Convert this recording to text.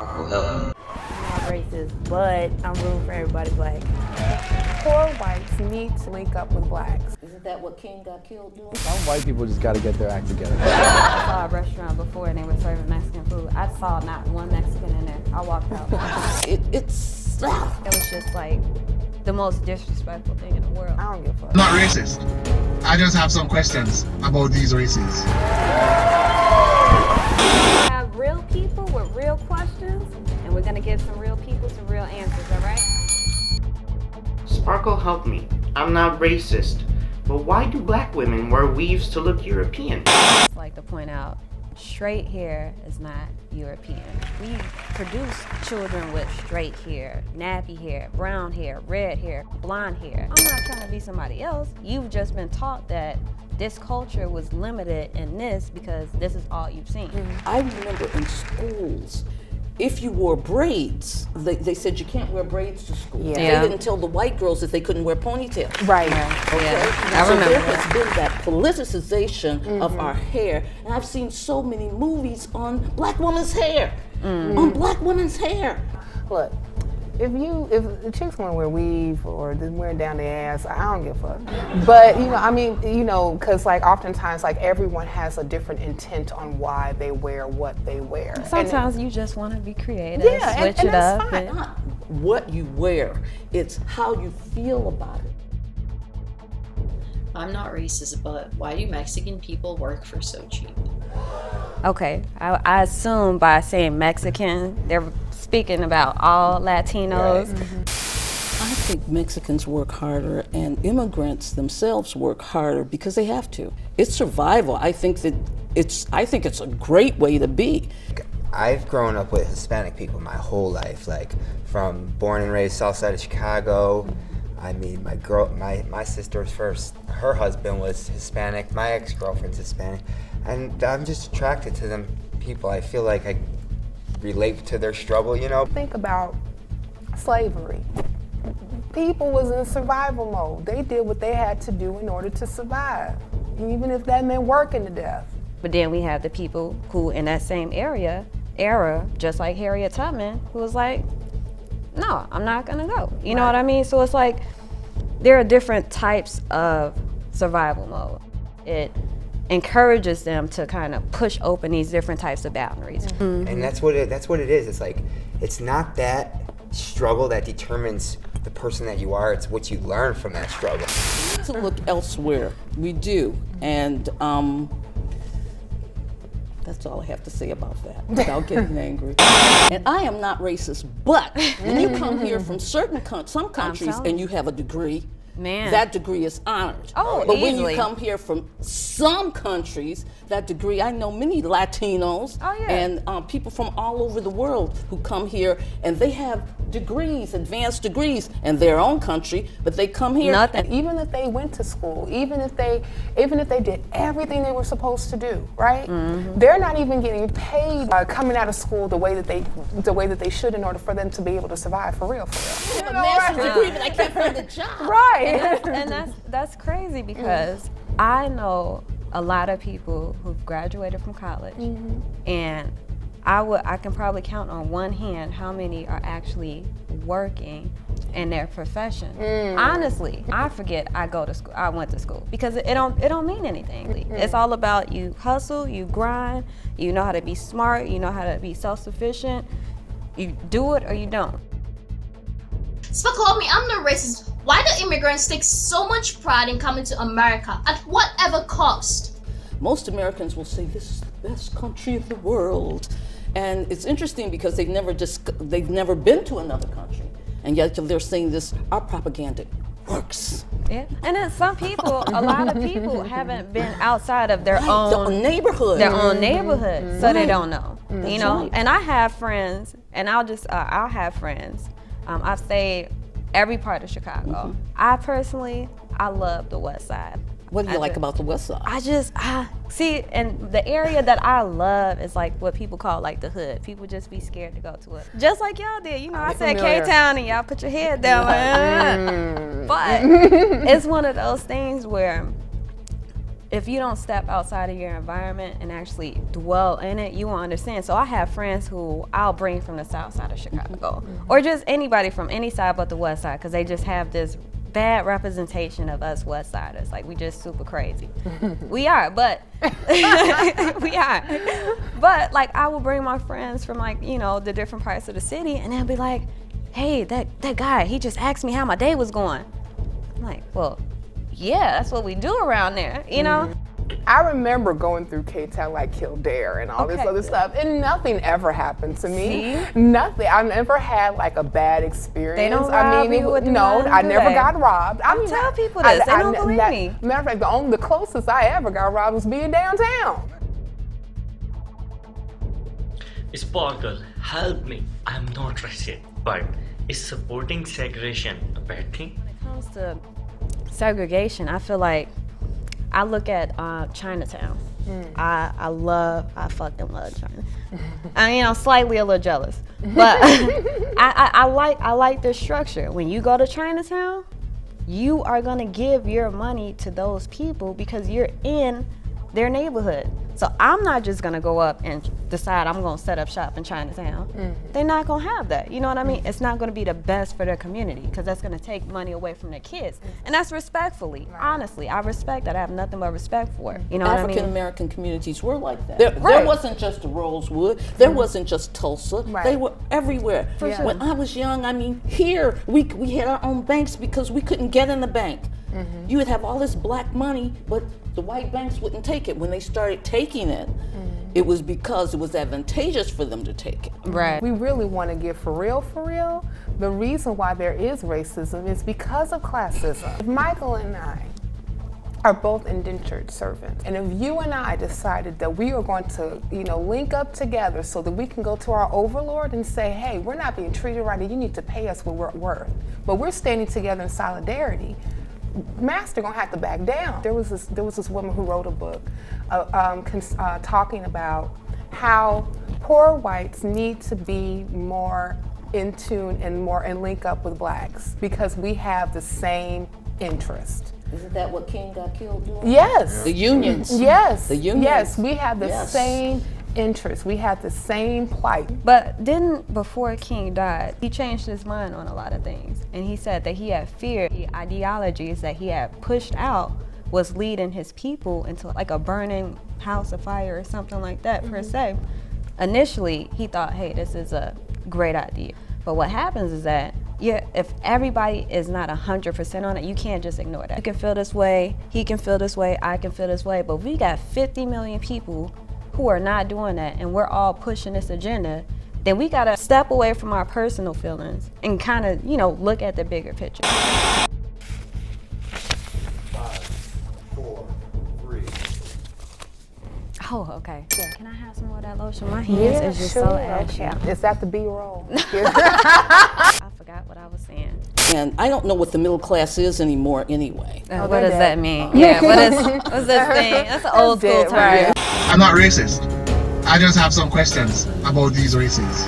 Oh, help me. I'm not racist, but I'm rooting for everybody black. Poor whites need to link up with blacks. Isn't that what King got killed doing? Some white people just got to get their act together. I saw a restaurant before and they were serving Mexican food. I saw not one Mexican in there. I walked out. It was just like the most disrespectful thing in the world. I don't give a fuck. I'm not racist. I just have some questions about these races. Have real people with real questions, and we're gonna give some real people some real answers, all right? Sparkle, help me. I'm not racist, but why do black women wear weaves to look European? I just like to point out, straight hair is not European. We produce children with straight hair, nappy hair, brown hair, red hair, blonde hair. I'm not trying to be somebody else. You've just been taught that this culture was limited in this because this is all you've seen. I remember in schools, if you wore braids, they said you can't wear braids to school. Yeah. They didn't tell the white girls that they couldn't wear ponytails. Right. Okay? Yeah, I so remember there that. has been that politicization of our hair, and I've seen so many movies on black women's hair. On black women's hair. Look, if the chicks want to wear weave or they're wearing down their ass, I don't give a fuck. But because like oftentimes like everyone has a different intent on why they wear what they wear. Sometimes you just want to be creative, Yeah, switch and it that's up. fine. and- Not what you wear, it's how you feel about it. I'm not racist, but why do Mexican people work for so cheap? Okay, I assume by saying Mexican, they're speaking about all Latinos. I think Mexicans work harder and immigrants themselves work harder because they have to. It's survival. I think it's a great way to be. I've grown up with Hispanic people my whole life, like from born and raised south side of Chicago. I mean, my sister's her husband was Hispanic, my ex-girlfriend's Hispanic, and I'm just attracted to them people. I feel like I relate to their struggle, you know? Think about slavery. People was in survival mode. They did what they had to do in order to survive, even if that meant working to death. But then we have the people who in that same era, just like Harriet Tubman, who was like, no, I'm not gonna go. You know what I mean? So it's like, there are different types of survival mode. It encourages them to kind of push open these different types of boundaries. And that's what it is. It's like, it's not that struggle that determines the person that you are, it's what you learn from that struggle. We need to look elsewhere. We do. And that's all I have to say about that without getting angry. And I am not racist, but when you come here from some countries telling and you have a degree, Man. that degree is honored. Oh, but when easily. you come here from some countries, that degree, I know many Latinos Oh, yeah. and people from all over the world who come here and they have degrees, advanced degrees in their own country, but they come here. Nothing. Even if they went to school, even if they did everything they were supposed to do, right? They're not even getting paid coming out of school the way that they should in order for them to be able to survive for real. I have a master's degree, but I can't find a job. Right. And that's crazy because I know a lot of people who've graduated from college, and I can probably count on one hand how many are actually working in their profession. Honestly, I forget I went to school because it don't mean anything. It's all about you hustle, you grind, you know how to be smart, you know how to be self-sufficient. You do it or you don't. Sparkle, help me, I'm not racist. Why do immigrants take so much pride in coming to America at whatever cost? Most Americans will say this is the best country of the world. And it's interesting because they've never been to another country. And yet they're saying this, our propaganda works. Yeah, and then a lot of people haven't been outside of their own neighborhood. So they don't know. That's You know, right. and I have friends, and I'll have friends. I've stayed every part of Chicago. I love the West Side. What do you like about the West Side? I see, and the area that I love is like what people call like the hood. People just be scared to go to it. Just like y'all did. You know, I said familiar. K-Town and y'all put your head down. But it's one of those things where if you don't step outside of your environment and actually dwell in it, you won't understand. So I have friends who I'll bring from the south side of Chicago, or just anybody from any side but the west side, because they just have this bad representation of us west siders. Like, we just super crazy. We are, but we are. But like, I will bring my friends from, like, you know, the different parts of the city, and they'll be like, hey, that guy, he just asked me how my day was going. I'm like, well, yeah, that's what we do around there, you know? I remember going through K-Town, like Kildare and all this other stuff, and nothing ever happened to me. See? Nothing. I never had like a bad experience. They don't I rob mean, you with no, nothing, I do never they? got robbed. I tell people this. They don't believe me. Matter of fact, the closest I ever got robbed was being downtown. Sparkle, help me. I'm not racist, but is supporting segregation a bad thing? When it comes to segregation, I feel like I look at Chinatown. I fucking love China. I mean, I'm slightly a little jealous, but I like their structure. When you go to Chinatown, you are gonna give your money to those people because you're in their neighborhood. So I'm not just gonna go up and decide I'm gonna set up shop in Chinatown. They're not gonna have that. You know what I mean? It's not gonna be the best for their community because that's gonna take money away from their kids. And that's respectfully. Honestly, I respect that. I have nothing but respect for it. You know what I mean? African American communities were like that. There wasn't just Rosewood. There wasn't just Tulsa. They were everywhere. sure. When I was young, I mean, here we had our own banks because we couldn't get in the bank. You would have all this black money, but the white banks wouldn't take it. When they started taking it, it was because it was advantageous for them to take it. Right. We really want to get for real, the reason why there is racism is because of classism. If Michael and I are both indentured servants, and if you and I decided that we are going to, you know, link up together so that we can go to our overlord and say, hey, we're not being treated right and you need to pay us what we're worth, but we're standing together in solidarity, Master gonna have to back down. There was this woman who wrote a book talking about how poor whites need to be more in tune and link up with blacks because we have the same interest. Isn't that what King got killed doing? Yes. The unions. Yes. The unions. Yes, we have the same interest. We have the same plight. But before King died, he changed his mind on a lot of things. And he said that he had fear. The ideologies that he had pushed out was leading his people into like a burning house of fire or something like that, per se. Initially, he thought, hey, this is a great idea. But what happens is that if everybody is not 100% on it, you can't just ignore that. You can feel this way, he can feel this way, I can feel this way, but we got 50 million people who are not doing that, and we're all pushing this agenda, then we gotta step away from our personal feelings and kind of, you know, look at the bigger picture. 5, 4, 3. Oh, okay. Yeah. Can I have some more of that lotion? My hands is just so ashy. Is that the B-roll? I forgot what I was saying. And I don't know what the middle class is anymore anyway. What does that mean? Yeah, what's this thing? That's an old school term. I'm not racist. I just have some questions about these races.